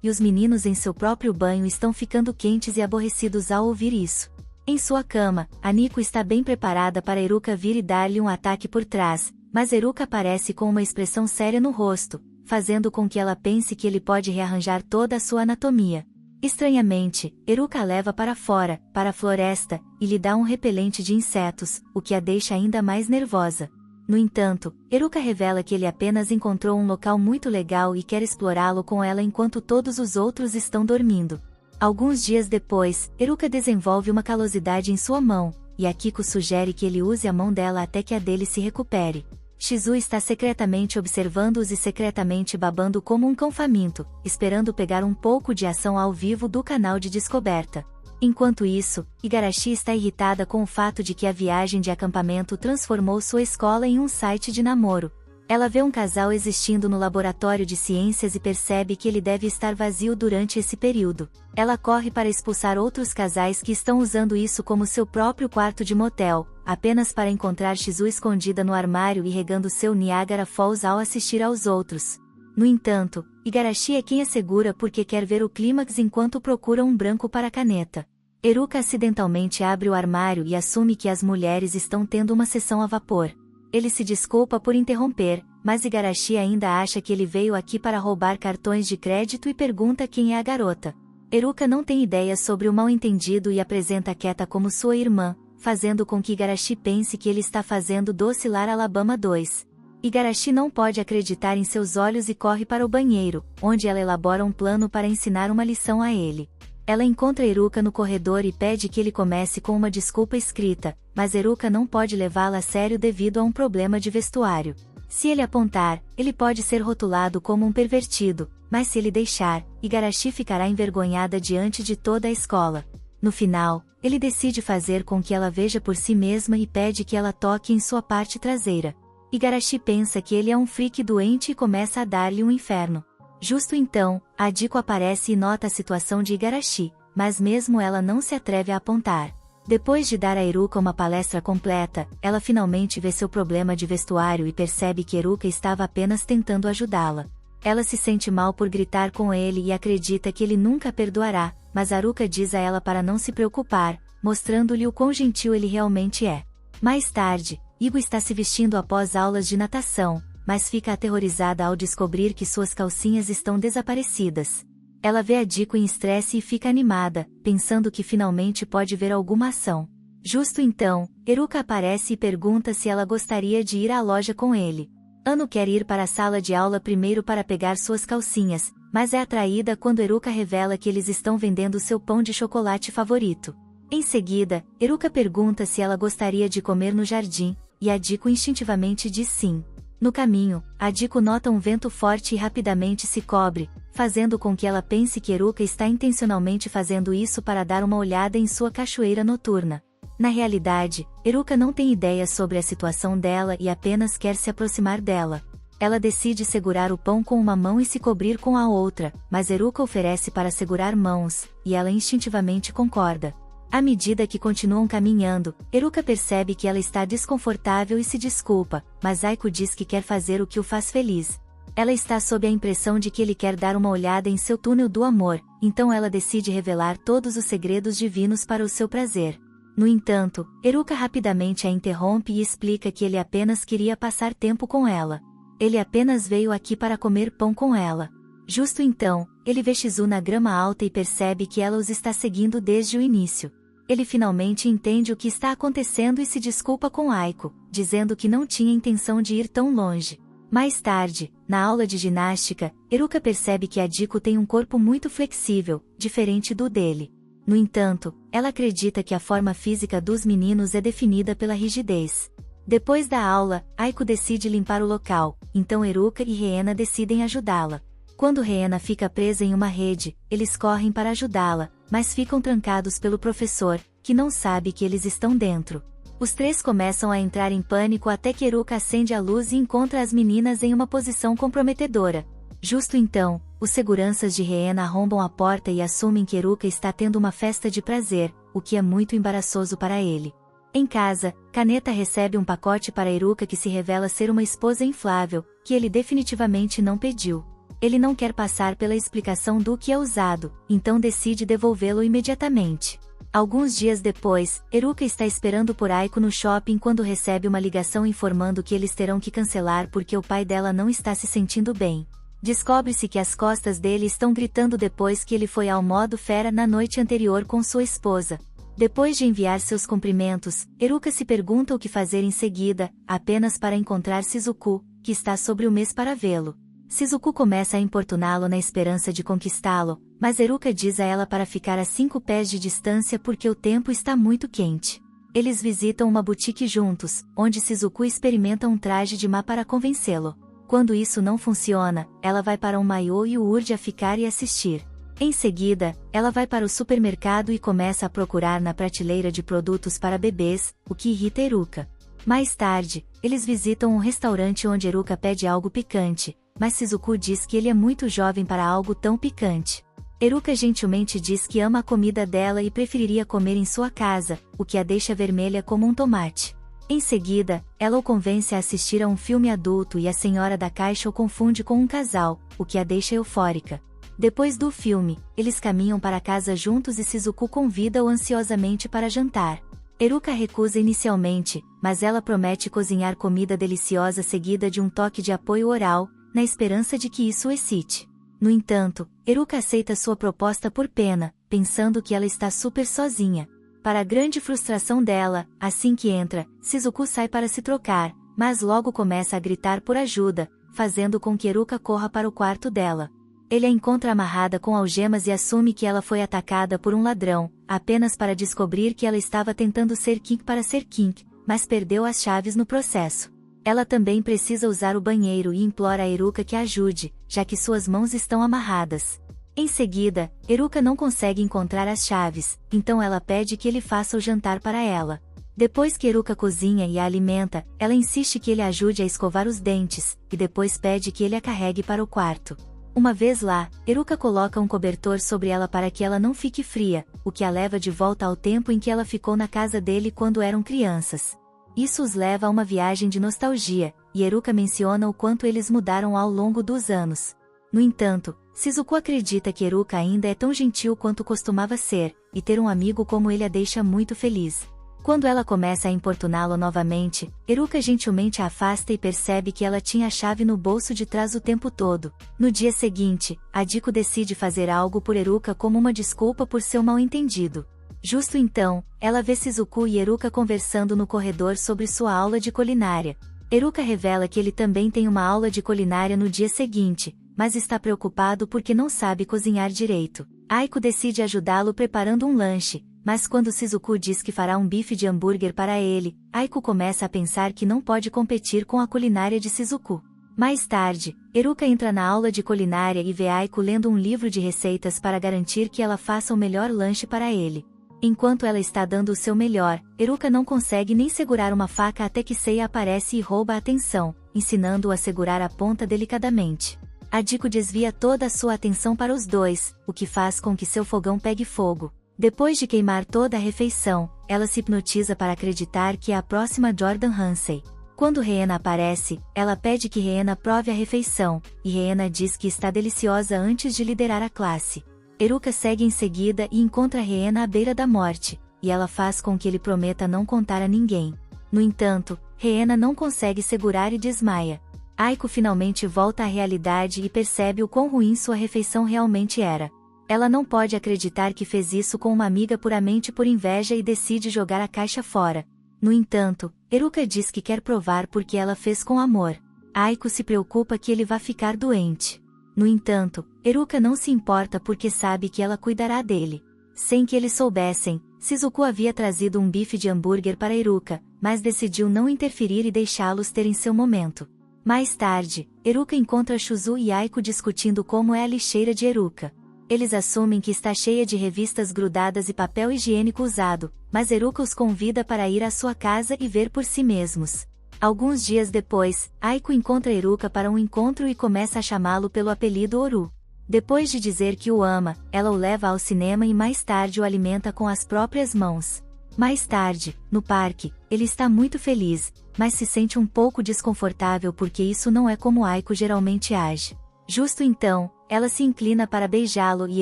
[SPEAKER 1] e os meninos em seu próprio banho estão ficando quentes e aborrecidos ao ouvir isso. Em sua cama, Aniko está bem preparada para Eruka vir e dar-lhe um ataque por trás, mas Eruka aparece com uma expressão séria no rosto, fazendo com que ela pense que ele pode rearranjar toda a sua anatomia. Estranhamente, Eruka a leva para fora, para a floresta, e lhe dá um repelente de insetos, o que a deixa ainda mais nervosa. No entanto, Eruka revela que ele apenas encontrou um local muito legal e quer explorá-lo com ela enquanto todos os outros estão dormindo. Alguns dias depois, Eruka desenvolve uma calosidade em sua mão, e Akiko sugere que ele use a mão dela até que a dele se recupere. Shizu está secretamente observando-os e secretamente babando como um cão faminto, esperando pegar um pouco de ação ao vivo do canal de descoberta. Enquanto isso, Igarashi está irritada com o fato de que a viagem de acampamento transformou sua escola em um site de namoro. Ela vê um casal existindo no laboratório de ciências e percebe que ele deve estar vazio durante esse período. Ela corre para expulsar outros casais que estão usando isso como seu próprio quarto de motel, apenas para encontrar Shizu escondida no armário e regando seu Niagara Falls ao assistir aos outros. No entanto, Igarashi é quem a segura porque quer ver o clímax enquanto procura um branco para a caneta. Eruka acidentalmente abre o armário e assume que as mulheres estão tendo uma sessão a vapor. Ele se desculpa por interromper, mas Igarashi ainda acha que ele veio aqui para roubar cartões de crédito e pergunta quem é a garota. Eruka não tem ideia sobre o mal-entendido e apresenta Keta como sua irmã, fazendo com que Igarashi pense que ele está fazendo docilar Alabama 2. Igarashi não pode acreditar em seus olhos e corre para o banheiro, onde ela elabora um plano para ensinar uma lição a ele. Ela encontra Eruka no corredor e pede que ele comece com uma desculpa escrita, mas Eruka não pode levá-la a sério devido a um problema de vestuário. Se ele apontar, ele pode ser rotulado como um pervertido, mas se ele deixar, Igarashi ficará envergonhada diante de toda a escola. No final, ele decide fazer com que ela veja por si mesma e pede que ela toque em sua parte traseira. Igarashi pensa que ele é um freak doente e começa a dar-lhe um inferno. Justo então, Adiko aparece e nota a situação de Igarashi, mas mesmo ela não se atreve a apontar. Depois de dar a Eruka uma palestra completa, ela finalmente vê seu problema de vestuário e percebe que Eruka estava apenas tentando ajudá-la. Ela se sente mal por gritar com ele e acredita que ele nunca a perdoará, mas Aruka diz a ela para não se preocupar, mostrando-lhe o quão gentil ele realmente é. Mais tarde, Igo está se vestindo após aulas de natação, mas fica aterrorizada ao descobrir que suas calcinhas estão desaparecidas. Ela vê Adiko em estresse e fica animada, pensando que finalmente pode ver alguma ação. Justo então, Eruka aparece e pergunta se ela gostaria de ir à loja com ele. Ano quer ir para a sala de aula primeiro para pegar suas calcinhas, mas é atraída quando Eruka revela que eles estão vendendo seu pão de chocolate favorito. Em seguida, Eruka pergunta se ela gostaria de comer no jardim, e Adiko instintivamente diz sim. No caminho, Adiko nota um vento forte e rapidamente se cobre, fazendo com que ela pense que Eruka está intencionalmente fazendo isso para dar uma olhada em sua cachoeira noturna. Na realidade, Eruka não tem ideia sobre a situação dela e apenas quer se aproximar dela. Ela decide segurar o pão com uma mão e se cobrir com a outra, mas Eruka oferece para segurar mãos, e ela instintivamente concorda. À medida que continuam caminhando, Eruka percebe que ela está desconfortável e se desculpa, mas Aiko diz que quer fazer o que o faz feliz. Ela está sob a impressão de que ele quer dar uma olhada em seu túnel do amor, então ela decide revelar todos os segredos divinos para o seu prazer. No entanto, Eruka rapidamente a interrompe e explica que ele apenas queria passar tempo com ela. Ele apenas veio aqui para comer pão com ela. Justo então, ele vê Shizu na grama alta e percebe que ela os está seguindo desde o início. Ele finalmente entende o que está acontecendo e se desculpa com Aiko, dizendo que não tinha intenção de ir tão longe. Mais tarde, na aula de ginástica, Eruka percebe que Adiko tem um corpo muito flexível, diferente do dele. No entanto, ela acredita que a forma física dos meninos é definida pela rigidez. Depois da aula, Aiko decide limpar o local, então Eruka e Reena decidem ajudá-la. Quando Reena fica presa em uma rede, eles correm para ajudá-la, mas ficam trancados pelo professor, que não sabe que eles estão dentro. Os três começam a entrar em pânico até que Eruka acende a luz e encontra as meninas em uma posição comprometedora. Justo então, os seguranças de Reena arrombam a porta e assumem que Eruka está tendo uma festa de prazer, o que é muito embaraçoso para ele. Em casa, Kaneta recebe um pacote para Eruka que se revela ser uma esposa inflável, que ele definitivamente não pediu. Ele não quer passar pela explicação do que é usado, então decide devolvê-lo imediatamente. Alguns dias depois, Eruka está esperando por Aiko no shopping quando recebe uma ligação informando que eles terão que cancelar porque o pai dela não está se sentindo bem. Descobre-se que as costas dele estão gritando depois que ele foi ao modo fera na noite anterior com sua esposa. Depois de enviar seus cumprimentos, Eruka se pergunta o que fazer em seguida, apenas para encontrar Shizuku, que está sobre o mês para vê-lo. Shizuku começa a importuná-lo na esperança de conquistá-lo, mas Eruka diz a ela para ficar a 5 pés de distância porque o tempo está muito quente. Eles visitam uma boutique juntos, onde Shizuku experimenta um traje de má para convencê-lo. Quando isso não funciona, ela vai para um maiô e o urge a ficar e assistir. Em seguida, ela vai para o supermercado e começa a procurar na prateleira de produtos para bebês, o que irrita Eruka. Mais tarde, eles visitam um restaurante onde Eruka pede algo picante, mas Shizuku diz que ele é muito jovem para algo tão picante. Eruka gentilmente diz que ama a comida dela e preferiria comer em sua casa, o que a deixa vermelha como um tomate. Em seguida, ela o convence a assistir a um filme adulto e a senhora da caixa o confunde com um casal, o que a deixa eufórica. Depois do filme, eles caminham para casa juntos e Shizuku convida-o ansiosamente para jantar. Eruka recusa inicialmente, mas ela promete cozinhar comida deliciosa seguida de um toque de apoio oral, na esperança de que isso o excite. No entanto, Eruka aceita sua proposta por pena, pensando que ela está super sozinha. Para a grande frustração dela, assim que entra, Shizuku sai para se trocar, mas logo começa a gritar por ajuda, fazendo com que Eruka corra para o quarto dela. Ele a encontra amarrada com algemas e assume que ela foi atacada por um ladrão, apenas para descobrir que ela estava tentando ser King para ser King, mas perdeu as chaves no processo. Ela também precisa usar o banheiro e implora a Eruka que a ajude, já que suas mãos estão amarradas. Em seguida, Eruka não consegue encontrar as chaves, então ela pede que ele faça o jantar para ela. Depois que Eruka cozinha e a alimenta, ela insiste que ele ajude a escovar os dentes, e depois pede que ele a carregue para o quarto. Uma vez lá, Eruka coloca um cobertor sobre ela para que ela não fique fria, o que a leva de volta ao tempo em que ela ficou na casa dele quando eram crianças. Isso os leva a uma viagem de nostalgia, e Eruka menciona o quanto eles mudaram ao longo dos anos. No entanto, Shizuku acredita que Eruka ainda é tão gentil quanto costumava ser, e ter um amigo como ele a deixa muito feliz. Quando ela começa a importuná-lo novamente, Eruka gentilmente a afasta e percebe que ela tinha a chave no bolso de trás o tempo todo. No dia seguinte, Adiko decide fazer algo por Eruka como uma desculpa por seu mal-entendido. Justo então, ela vê Shizuku e Eruka conversando no corredor sobre sua aula de culinária. Eruka revela que ele também tem uma aula de culinária no dia seguinte, mas está preocupado porque não sabe cozinhar direito. Aiko decide ajudá-lo preparando um lanche, mas quando Shizuku diz que fará um bife de hambúrguer para ele, Aiko começa a pensar que não pode competir com a culinária de Shizuku. Mais tarde, Eruka entra na aula de culinária e vê Aiko lendo um livro de receitas para garantir que ela faça o melhor lanche para ele. Enquanto ela está dando o seu melhor, Eruka não consegue nem segurar uma faca até que Seiya aparece e rouba a atenção, ensinando-o a segurar a ponta delicadamente. Adiko desvia toda a sua atenção para os dois, o que faz com que seu fogão pegue fogo. Depois de queimar toda a refeição, ela se hipnotiza para acreditar que é a próxima Jordan Hansen. Quando Reena aparece, ela pede que Reena prove a refeição, e Reena diz que está deliciosa antes de liderar a classe. Eruka segue em seguida e encontra Reena à beira da morte, e ela faz com que ele prometa não contar a ninguém. No entanto, Reena não consegue segurar e desmaia. Aiko finalmente volta à realidade e percebe o quão ruim sua refeição realmente era. Ela não pode acreditar que fez isso com uma amiga puramente por inveja e decide jogar a caixa fora. No entanto, Eruka diz que quer provar porque ela fez com amor. Aiko se preocupa que ele vá ficar doente. No entanto, Eruka não se importa porque sabe que ela cuidará dele. Sem que eles soubessem, Shizuku havia trazido um bife de hambúrguer para Eruka, mas decidiu não interferir e deixá-los terem seu momento. Mais tarde, Eruka encontra Shuzu e Aiko discutindo como é a lixeira de Eruka. Eles assumem que está cheia de revistas grudadas e papel higiênico usado, mas Eruka os convida para ir à sua casa e ver por si mesmos. Alguns dias depois, Aiko encontra Eruka para um encontro e começa a chamá-lo pelo apelido Oru. Depois de dizer que o ama, ela o leva ao cinema e mais tarde o alimenta com as próprias mãos. Mais tarde, no parque, ele está muito feliz, mas se sente um pouco desconfortável porque isso não é como Aiko geralmente age. Justo então, ela se inclina para beijá-lo e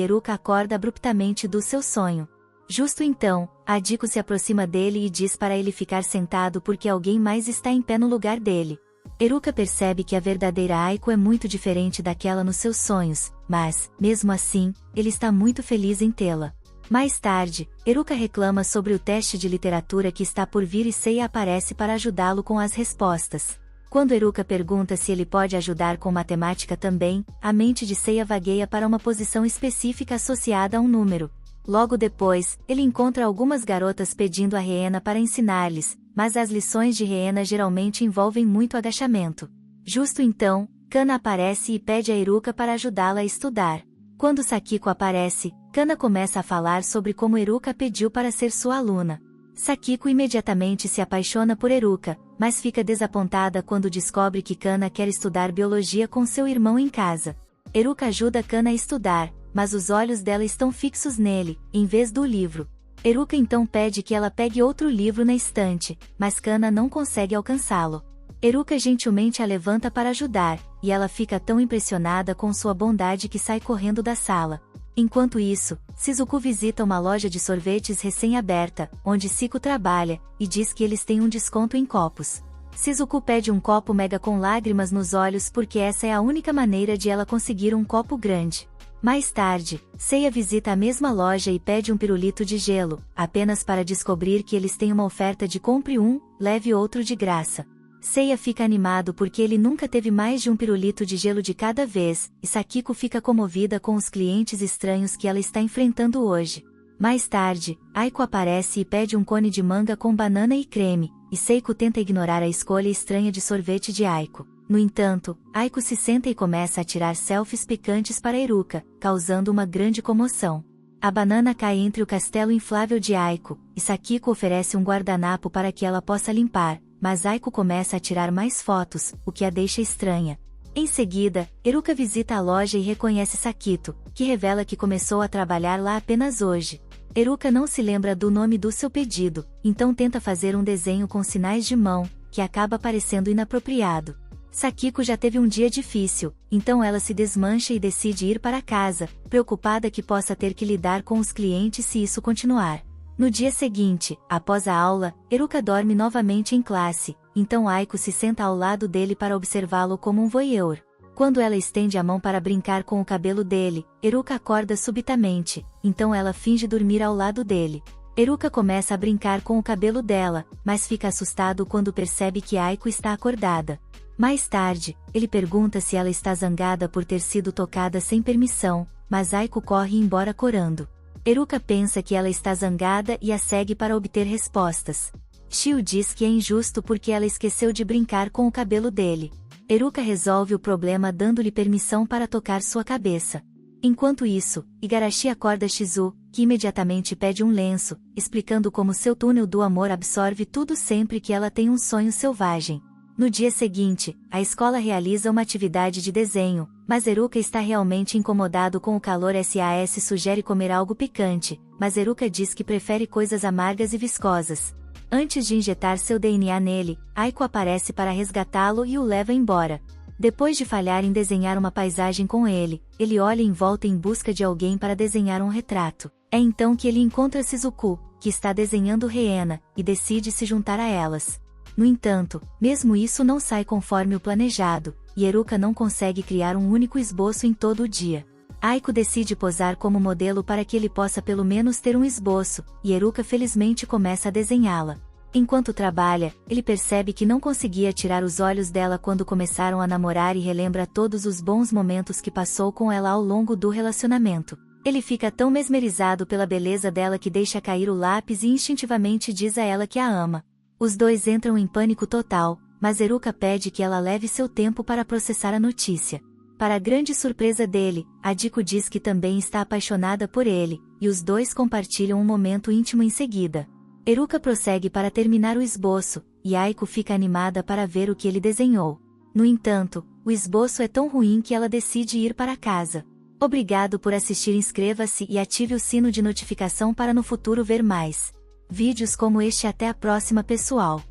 [SPEAKER 1] Eruka acorda abruptamente do seu sonho. Justo então, Adiko se aproxima dele e diz para ele ficar sentado porque alguém mais está em pé no lugar dele. Eruka percebe que a verdadeira Aiko é muito diferente daquela nos seus sonhos, mas, mesmo assim, ele está muito feliz em tê-la. Mais tarde, Eruka reclama sobre o teste de literatura que está por vir e Seiya aparece para ajudá-lo com as respostas. Quando Eruka pergunta se ele pode ajudar com matemática também, a mente de Seiya vagueia para uma posição específica associada a um número. Logo depois, ele encontra algumas garotas pedindo a Reena para ensinar-lhes, mas as lições de Reena geralmente envolvem muito agachamento. Justo então, Kana aparece e pede a Eruka para ajudá-la a estudar. Quando Sakiko aparece, Kana começa a falar sobre como Eruka pediu para ser sua aluna. Sakiko imediatamente se apaixona por Eruka, mas fica desapontada quando descobre que Kana quer estudar biologia com seu irmão em casa. Eruka ajuda Kana a estudar, mas os olhos dela estão fixos nele, em vez do livro. Eruka então pede que ela pegue outro livro na estante, mas Kana não consegue alcançá-lo. Eruka gentilmente a levanta para ajudar, e ela fica tão impressionada com sua bondade que sai correndo da sala. Enquanto isso, Shizuku visita uma loja de sorvetes recém-aberta, onde Siko trabalha, e diz que eles têm um desconto em copos. Shizuku pede um copo mega com lágrimas nos olhos porque essa é a única maneira de ela conseguir um copo grande. Mais tarde, Seiya visita a mesma loja e pede um pirulito de gelo, apenas para descobrir que eles têm uma oferta de compre um, leve outro de graça. Seiya fica animado porque ele nunca teve mais de um pirulito de gelo de cada vez, e Sakiko fica comovida com os clientes estranhos que ela está enfrentando hoje. Mais tarde, Aiko aparece e pede um cone de manga com banana e creme, e Seiko tenta ignorar a escolha estranha de sorvete de Aiko. No entanto, Aiko se senta e começa a tirar selfies picantes para Eruka, causando uma grande comoção. A banana cai entre o castelo inflável de Aiko, e Sakiko oferece um guardanapo para que ela possa limpar, mas Aiko começa a tirar mais fotos, o que a deixa estranha. Em seguida, Eruka visita a loja e reconhece Sakito, que revela que começou a trabalhar lá apenas hoje. Eruka não se lembra do nome do seu pedido, então tenta fazer um desenho com sinais de mão, que acaba parecendo inapropriado. Sakiko já teve um dia difícil, então ela se desmancha e decide ir para casa, preocupada que possa ter que lidar com os clientes se isso continuar. No dia seguinte, após a aula, Eruka dorme novamente em classe, então Aiko se senta ao lado dele para observá-lo como um voyeur. Quando ela estende a mão para brincar com o cabelo dele, Eruka acorda subitamente, então ela finge dormir ao lado dele. Eruka começa a brincar com o cabelo dela, mas fica assustado quando percebe que Aiko está acordada. Mais tarde, ele pergunta se ela está zangada por ter sido tocada sem permissão, mas Aiko corre embora corando. Eruka pensa que ela está zangada e a segue para obter respostas. Shio diz que é injusto porque ela esqueceu de brincar com o cabelo dele. Eruka resolve o problema dando-lhe permissão para tocar sua cabeça. Enquanto isso, Igarashi acorda Shizu, que imediatamente pede um lenço, explicando como seu túnel do amor absorve tudo sempre que ela tem um sonho selvagem. No dia seguinte, a escola realiza uma atividade de desenho, mas Eruka está realmente incomodado com o calor. SAS sugere comer algo picante, mas Eruka diz que prefere coisas amargas e viscosas. Antes de injetar seu DNA nele, Aiko aparece para resgatá-lo e o leva embora. Depois de falhar em desenhar uma paisagem com ele, ele olha em volta em busca de alguém para desenhar um retrato. É então que ele encontra Shizuku, que está desenhando Reena, e decide se juntar a elas. No entanto, mesmo isso não sai conforme o planejado, e Eruka não consegue criar um único esboço em todo o dia. Aiko decide posar como modelo para que ele possa pelo menos ter um esboço, e Eruka felizmente começa a desenhá-la. Enquanto trabalha, ele percebe que não conseguia tirar os olhos dela quando começaram a namorar e relembra todos os bons momentos que passou com ela ao longo do relacionamento. Ele fica tão mesmerizado pela beleza dela que deixa cair o lápis e instintivamente diz a ela que a ama. Os dois entram em pânico total, mas Eruka pede que ela leve seu tempo para processar a notícia. Para a grande surpresa dele, Adiko diz que também está apaixonada por ele, e os dois compartilham um momento íntimo em seguida. Eruka prossegue para terminar o esboço, e Aiko fica animada para ver o que ele desenhou. No entanto, o esboço é tão ruim que ela decide ir para casa. Obrigado por assistir, inscreva-se e ative o sino de notificação para no futuro ver mais vídeos como este. Até a próxima, pessoal!